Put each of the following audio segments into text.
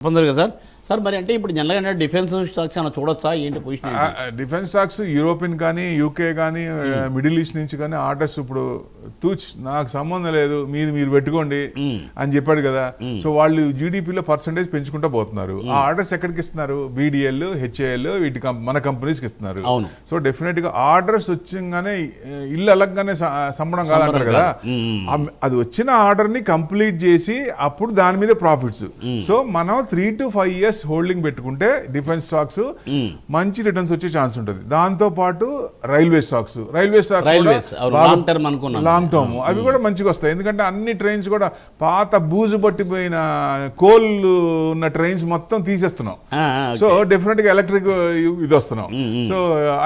తప్పనిసరిగా sir. Sir మరి అంటే ఇప్పుడు జనరల్గా డిఫెన్స్ స్టాక్స్ అన్న చూడొచ్చా ఏంటి పొజిషన్? డిఫెన్స్ స్టాక్స్ యూరోపియన్ కానీ యూకే కానీ మిడిల్ ఈస్ట్ నుంచి కానీ ఆర్డర్స్ ఇప్పుడు నాకు సంబంధం లేదు మీరు పెట్టుకోండి అని చెప్పాడు కదా. సో వాళ్ళు జీడిపిలో పర్సంటేజ్ పెంచుకుంటూ పోతున్నారు. ఆ ఆర్డర్స్ ఎక్కడికి ఇస్తున్నారు? బీడిఎల్, హెచ్ఏఎల్ వీటి మన కంపెనీస్కి ఇస్తున్నారు. సో డెఫినెట్ గా ఆర్డర్స్ వచ్చంగానే ఇల్లు అలగ్గానే సంబడం కాదంటారు కదా. అది వచ్చిన ఆర్డర్ ని కంప్లీట్ చేసి అప్పుడు దాని మీద ప్రాఫిట్స్. సో మనం 3 to 5 years హోల్డింగ్ పెట్టుకుంటే డిఫెన్స్ స్టాక్స్ మంచి రిటర్న్స్ వచ్చే ఛాన్స్ ఉంటుంది. దాంతో పాటు రైల్వే స్టాక్స్ లాంగ్ టర్మ్ అవి కూడా మంచిగా వస్తాయి. ఎందుకంటే అన్ని ట్రైన్స్ కూడా పాత బూజు పట్టిపోయిన కోల్ ఉన్న ట్రైన్స్ మొత్తం తీసేస్తున్నాం. సో డెఫినెట్ గా ఎలక్ట్రిక్ ఇది వస్తున్నాం. సో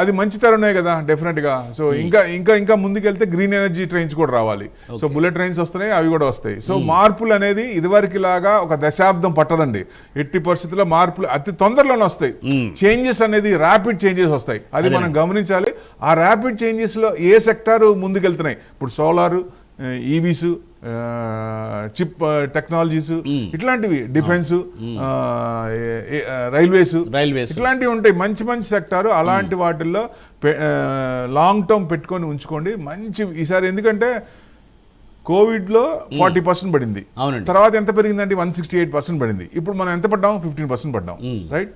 అది మంచి తరుణే కదా డెఫినెట్ గా. సో ఇంకా ముందుకెళ్తే గ్రీన్ ఎనర్జీ ట్రైన్స్ కూడా రావాలి. సో బుల్లెట్ ట్రైన్స్ వస్తున్నాయి, అవి కూడా వస్తాయి. సో మార్పులు అనేది ఇదివరకు లాగా ఒక దశాబ్దం పట్టదండి. ఎట్టి పరిస్థితుల్లో మార్పులు అతి తొందరలోనే వస్తాయి. చేంజెస్ అనేది ర్యాపిడ్ చేంజెస్ వస్తాయి. అది మనం గమనించాలి. ఆ ర్యాపిడ్ చేంజెస్ లో ఏ సెక్టార్ ముందుకెళ్తున్నాయి? ఇప్పుడు సోలార్, ఈవీస్, చిప్ టెక్నాలజీస్, ఇట్లాంటివి, డిఫెన్స్, రైల్వేస్ ఇట్లాంటివి ఉంటాయి. మంచి మంచి సెక్టారు. అలాంటి వాటిల్లో లాంగ్ టర్మ్ పెట్టుకొని ఉంచుకోండి మంచి ఈసారి. ఎందుకంటే కోవిడ్ లో 40% పడింది. తర్వాత ఎంత పెరిగిందంటే 168% పడింది. ఇప్పుడు మనం ఎంత పడ్డాం? 15% పడ్డాం. రైట్.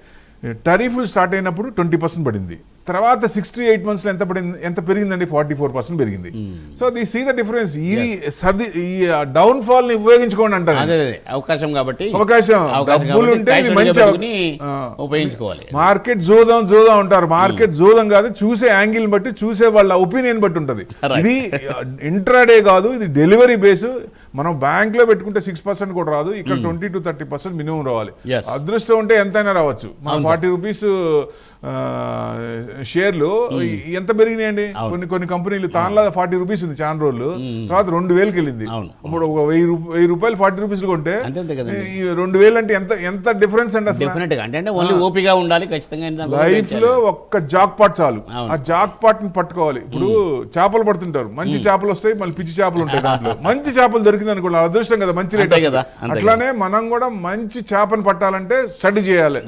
టరీఫ్లు స్టార్ట్ అయినప్పుడు 20% పడింది. తర్వాత 68 months లో ఎంత పెరిగిందండి? 44% పెరిగింది. So see the difference. ఈ డౌన్ ఫాల్ ని ఉపయోగించుకోండి అంటారు. అవకాశం కాబట్టి డబ్బులు ఉంటే మంచి ఉపయోగించుకోవాలి. మార్కెట్ జోదం ఉంటారు. మార్కెట్ జోదం కాదు, చూసే యాంగిల్ బట్టి, చూసే వాళ్ళ ఒపీనియన్ బట్టి ఉంటుంది. ఇది ఇంట్రాడే కాదు, ఇది డెలివరీ బేస్. మనం బ్యాంక్ లో పెట్టుకుంటే 6% కూడా రాదు. ఇక్కడ 20 to 30% మినిమం రావాలి. అదృష్టం ఉంటే ఎంతైనా రావచ్చు. మనం 40 rupees షేర్లు ఎంత పెరిగినాయండి? కొన్ని కంపెనీలు తాన్లా 40 rupees ఉంది చాలా రోజులు, తర్వాత 2000కి వెళ్ళింది. ఇప్పుడు ఒక 1000 రూపాయలు 40 rupees కొంటే 2000 అంటే ఎంత డిఫరెన్స్ అండి అసలు. లైఫ్ లో ఒక్క జాక్ పాట్ చాలు. ఆ జాక్ పాట్ ని పట్టుకోవాలి. ఇప్పుడు చేపలు పడుతుంటారు, మంచి చేపలు వస్తాయి, మళ్ళీ పిచ్చి చేపలు ఉంటాయి. దాంట్లో మంచి చేపలు దొరికింది అనుకోండి, అదృష్టం కదా, మంచి రేట్ కదా. అట్లానే మనం కూడా మంచి చేపను పట్టాలంటే స్టడీ చేయాలి,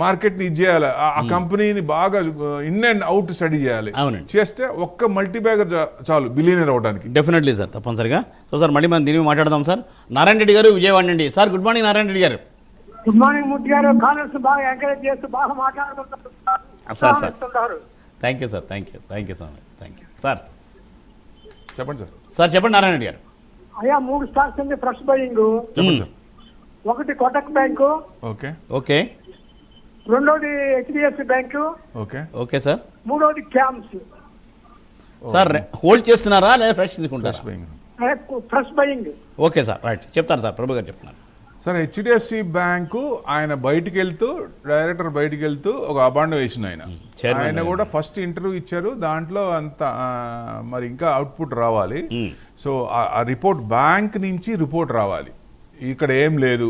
మార్కెట్ ని ఇది చేయాలి, ఆ కంపెనీని బాగా ఇన్ అండ్ అవుట్ స్టడీ చేయాలి. చేస్తే ఒక్క మల్టీ బ్యాగర్ చాలు బిలియనర్ అవడానికి. డెఫినెట్లీ సార్, తప్పనిసరిగా. సో సార్ మళ్ళీ మనం దీని మాట్లాడదాం సార్. నారాయణ రెడ్డి గారు, విజయవాడ నుండి. Sir good morning Narayana Reddy garu. Good morning మూర్తి గారు. కాలర్స్ బాగా ఎంకరేజ్ చేస్తూ బాగా మాట్లాడుతున్నారు sir. Thank you sir, thank you so much. Thank you sir. చెప్పండి సార్. సార్ చెప్పండి నారాయణ రెడ్డి గారు. అయ్యా 3 స్టాక్స్ ఉంది ఫ్రెష్ బయింగ్. చెప్పండి సార్. ఒకటి కోటక్ బ్యాంకు, ఓకే. రెండోది హెచ్డిఎఫ్సి బ్యాంకు, ఓకే సార్. మూడోది క్యామ్స్. సార్ హోల్డ్ చేస్తున్నారా లేదా ఫ్రెష్ తీసుకుంటారా? Fresh buying. Okay sir, right. చెప్తారు సార్, ప్రభు గారు చెప్తున్నారు. సార్ హెచ్డిఎఫ్సి బ్యాంకు ఆయన డైరెక్టర్ బయటికి వెళ్తూ ఒక అబాండం వేసిన ఆయన కూడా ఫస్ట్ ఇంటర్వ్యూ ఇచ్చారు. దాంట్లో అంత మరి ఇంకా అవుట్పుట్ రావాలి. సో ఆ రిపోర్ట్ బ్యాంక్ నుంచి రిపోర్ట్ రావాలి. ఇక్కడ ఏం లేదు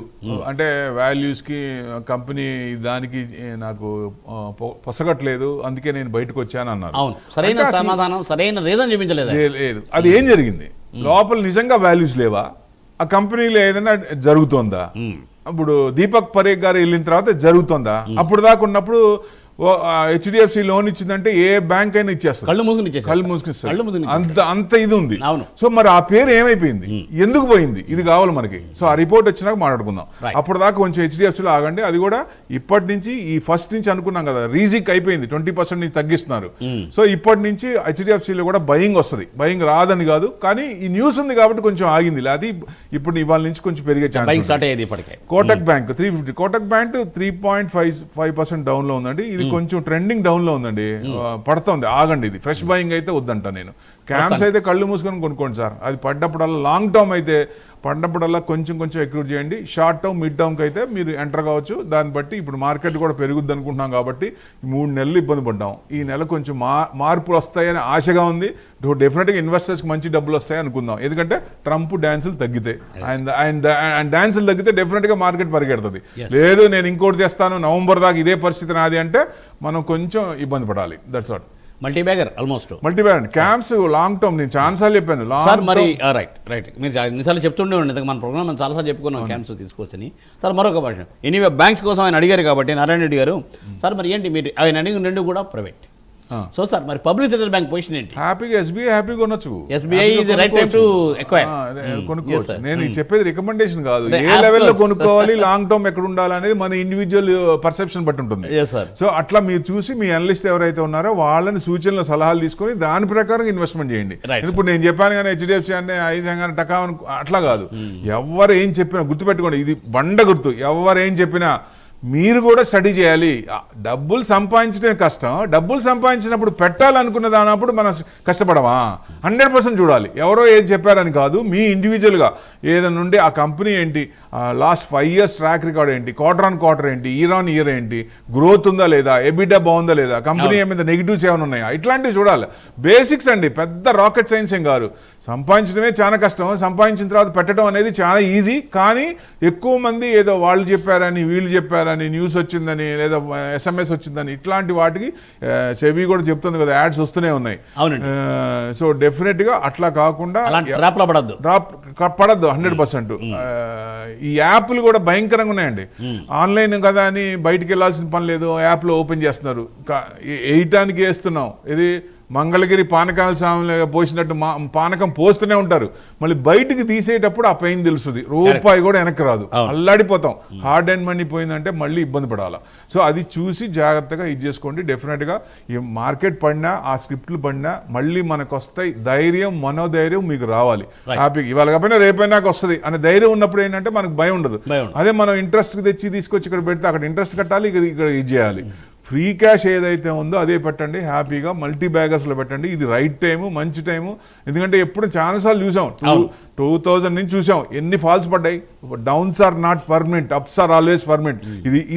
అంటే వాల్యూస్కి కంపెనీ దానికి నాకు పొసగట్లేదు, అందుకే నేను బయటకు వచ్చాను అన్నారు. సరైన సమాధానం, సరైన రీజన్ చూపించలేదు. లేదు, అది ఏం జరిగింది? లోపల నిజంగా వాల్యూస్ లేవా? ఆ కంపెనీలో ఏదైనా జరుగుతుందా? ఇప్పుడు దీపక్ పరేఖ్ గారు వెళ్ళిన తర్వాత జరుగుతుందా? అప్పుడు దాకా ఉన్నప్పుడు హెచ్డిఎఫ్సి లోన్ ఇచ్చిందంటే ఏ బ్యాంక్ అయినా ఇచ్చేస్తారు, కళ్ళు మూసుకుని అంత ఇది ఉంది. సో మరి ఆ పేరు ఏమైపోయింది, ఎందుకు పోయింది? ఇది కావాలి మనకి. సో ఆ రిపోర్ట్ వచ్చినాక మాట్లాడుకుందాం. అప్పుడు దాకా కొంచెం హెచ్డిఎఫ్సిలో ఆగండి. అది కూడా ఇప్పటి నుంచి ఈ ఫస్ట్ నుంచి అనుకున్నాం కదా, రీజిక్ అయిపోయింది, 20% నుంచి తగ్గిస్తున్నారు. సో ఇప్పటి నుంచి హెచ్డిఎఫ్సిలో కూడా బయింగ్ వస్తుంది. బయింగ్ రాదని కాదు, కానీ ఈ న్యూస్ ఉంది కాబట్టి కొంచెం ఆగింది. అది ఇప్పుడు ఇవాళ నుంచి కొంచెం పెరిగే chance. Kotak bank 350, Kotak bank 3.55% down లో ఉందండి. ఇది కొంచెం ట్రెండింగ్ డౌన్ లో ఉందండి, పడుతుంది, ఆగండి. ఇది ఫ్రెష్ బయింగ్ అయితే వద్దంట నేను. క్యామ్స్ అయితే కళ్ళు మూసుకొని కొనుక్కోండి సార్. అది పడ్డప్పుడల్లా, లాంగ్ టర్మ్ అయితే పడ్డప్పుడల్లా కొంచెం ఎక్రూట్ చేయండి. షార్ట్ టర్మ్, మిడ్ టర్మ్కి అయితే మీరు ఎంటర్ కావచ్చు. దాన్ని బట్టి ఇప్పుడు మార్కెట్ కూడా పెరుగుద్ది అనుకుంటున్నాం కాబట్టి 3 నెలలు ఇబ్బంది పడ్డాం. ఈ నెల కొంచెం మార్పులు వస్తాయని ఆశగా ఉంది. డెఫినెట్గా ఇన్వెస్టర్స్కి మంచి డబ్బులు వస్తాయి అనుకుందాం. ఎందుకంటే ట్రంప్ డాన్సులు తగ్గితే, ఆయన డాన్సులు తగ్గితే డెఫినెట్గా మార్కెట్ పరిగెడుతుంది. లేదు నేను ఇంకోటి తెస్తాను, నవంబర్ దాకా ఇదే పరిస్థితి నాది అంటే మనం కొంచెం ఇబ్బంది పడాలి. That's what. Multi bagger almost. Multibag camps long term నేను చాలాసార్లు చెప్పాను. సార్ మరి రైట్ మీరు ఎన్నిసార్లు చెప్తుండే ఉండే మన ప్రోగ్రామ్ మనం చాలాసార్లు చెప్పుకున్నాం క్యాంప్స్ తీసుకోవచ్చని. సార్ మరొక ప్రశ్న, ఎనీవే బ్యాంక్స్ కోసం ఆయన అడిగారు కాబట్టి నారాయణ రెడ్డి గారు, సార్ మరి ఏంటి మీరు ఆయన అడిగిన రెండు కూడా ప్రైవేట్. సో సార్ మరి పబ్లిక్ సెక్టర్ బ్యాంక్ పొజిషన్ ఏంటి? హ్యాపీగా ఎస్బీఐ హ్యాపీగా కొనొచ్చు. SBI is the right time to acquire. కొనుక్కోవచ్చు. నేను చెప్పేది రికమెండేషన్ కాదు, ఏ లెవెల్లో కొనుక్కోవాలి, లాంగ్ టర్మ్ ఎక్కడ ఉండాలనేది మన ఇండివిజువల్ పర్సెప్షన్ బట్టి ఉంటుంది. సో అట్లా మీరు చూసి మీ అనలిస్ట్ ఎవరైతే ఉన్నారో వాళ్ళని సూచనలు సలహాలు తీసుకొని దాని ప్రకారం ఇన్వెస్ట్మెంట్ చేయండి. ఇప్పుడు నేను చెప్పాను కానీ HDFC అంటే ఐజాంగ్ అని టకా అట్లా కాదు. ఎవరు ఏం చెప్పినా గుర్తుపెట్టుకోండి, ఇది బండ గుర్తు. ఎవరు ఏం చెప్పినా మీరు కూడా స్టడీ చేయాలి. డబ్బులు సంపాదించడం కష్టం, డబ్బులు సంపాదించినప్పుడు పెట్టాలనుకున్న దానప్పుడు మనం కష్టపడమా? 100% చూడాలి. ఎవరో ఏది చెప్పారని కాదు, మీ ఇండివిజువల్గా ఏదైనా ఉండి ఆ కంపెనీ ఏంటి, లాస్ట్ 5 years ట్రాక్ రికార్డ్ ఏంటి, క్వార్టర్ ఆన్ క్వార్టర్ ఏంటి, ఇయర్ ఆన్ ఇయర్ ఏంటి, గ్రోత్ ఉందా లేదా, ఎబిటా బాగుందా లేదా, కంపెనీ ఏమైనా నెగిటివ్స్ ఏమైనా ఉన్నాయా, ఇట్లాంటివి చూడాలి. బేసిక్స్ అండి, పెద్ద రాకెట్ సైన్స్ ఏం కాదు. సంపాదించడమే చాలా కష్టం, సంపాదించిన తర్వాత పెట్టడం అనేది చాలా ఈజీ. కానీ ఎక్కువ మంది ఏదో వాళ్ళు చెప్పారని, వీళ్ళు చెప్పారని, న్యూస్ వచ్చిందని, లేదా SMS వచ్చిందని, ఇట్లాంటి వాటికి సెబీ కూడా చెప్తుంది కదా, యాడ్స్ వస్తూనే ఉన్నాయి. సో డెఫినెట్గా అట్లా కాకుండా పడద్దు 100%. ఈ యాప్లు కూడా భయంకరంగా ఉన్నాయండి. ఆన్లైన్ కదా అని బయటికి వెళ్ళాల్సిన పని లేదు, యాప్లో ఓపెన్ చేస్తున్నారు, వేయటానికి వేస్తున్నాం. ఇది మంగళగిరి పానకాల స్వామి పోసినట్టు పానకం పోస్తూనే ఉంటారు, మళ్ళీ బయటికి తీసేటప్పుడు ఆ పెయిన్ తెలుస్తుంది. రూపాయి కూడా వెనక్కి రాదు, అల్లాడిపోతాం. హార్డ్ అండ్ మనీ పోయిందంటే మళ్ళీ ఇబ్బంది పడాలి. సో అది చూసి జాగ్రత్తగా ఇది చేసుకోండి. డెఫినెట్గా ఈ మార్కెట్ పడినా, ఆ స్క్రిప్ట్లు పడినా మళ్ళీ మనకు వస్తాయి. ధైర్యం, మనోధైర్యం మీకు రావాలి. హ్యాపీగా ఇవాళ కాకపోయినా రేపైనాక వస్తుంది అనే ధైర్యం ఉన్నప్పుడు ఏంటంటే మనకు భయం ఉండదు. అదే మనం ఇంట్రెస్ట్ తీసుకొచ్చి ఇక్కడ పెడితే అక్కడ ఇంట్రెస్ట్ కట్టాలి, ఇక్కడ ఇది చేయాలి. ఫ్రీ క్యాష్ ఏదైతే ఉందో అదే పెట్టండి, హ్యాపీగా మల్టీ బ్యాగర్స్లో పెట్టండి. ఇది రైట్ టైము, మంచి టైము. ఎందుకంటే ఎప్పుడు చాలాసార్లు చూసాం, 2000 నుంచి చూసాం ఎన్ని ఫాల్స్ పడ్డాయి. Downs are not permanent, ups are always permanent.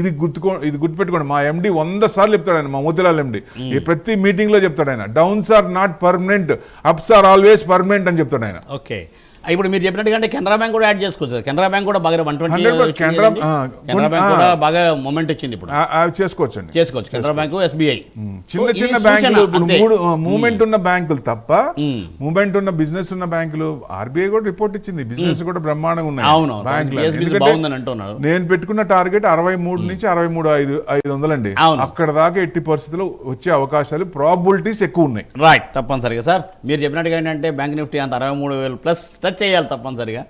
ఇది గుర్తుపెట్టుకోండి. మా ఎండి 100 సార్లు చెప్తాడు ఆయన, మా మోతిలాల్ ఎండి ప్రతి మీటింగ్ లో చెప్తాడు ఆయన, downs are not permanent, ups are always permanent అని చెప్తాడు ఆయన. ఓకే, ఇప్పుడు మీరు చెప్పినట్టుగా కెనరా బ్యాంక్ కూడా యాడ్ చేసుకోవచ్చు. కెనరా బ్యాంక్ కూడా బాగా 120 కెనరా బ్యాంక్ కూడా బాగా మూమెంట్ వచ్చింది. ఇప్పుడు చేసుకోవచ్చు కెనరా బ్యాంక్, SBI చిన్న బ్యాంకులు. ఇప్పుడు మూమెంట్ ఉన్న బ్యాంకులు తప్ప, మూమెంట్ ఉన్న బిజినెస్ ఉన్న బ్యాంకులు RBI కూడా రిపోర్ట్ ఇచ్చింది, బిజినెస్ కూడా బ్రహ్మాండంగా ఉన్నాయి బ్యాంకులు. నేను పెట్టుకున్న టార్గెట్ 63 నుంచి 63,500 అండి. అక్కడ దాకా ఎట్టి పరిస్థితుల్లో వచ్చే అవకాశాలు, ప్రాబిలిటీస్ ఎక్కువ ఉన్నాయి. రైట్, తప్పనిసరిగా సార్ మీరు చెప్పినట్టుగా ఏంటంటే బ్యాంక్ నిఫ్టీ అంత 63,000 ప్లస్ టచ్ చేయాలి తప్పనిసరిగా.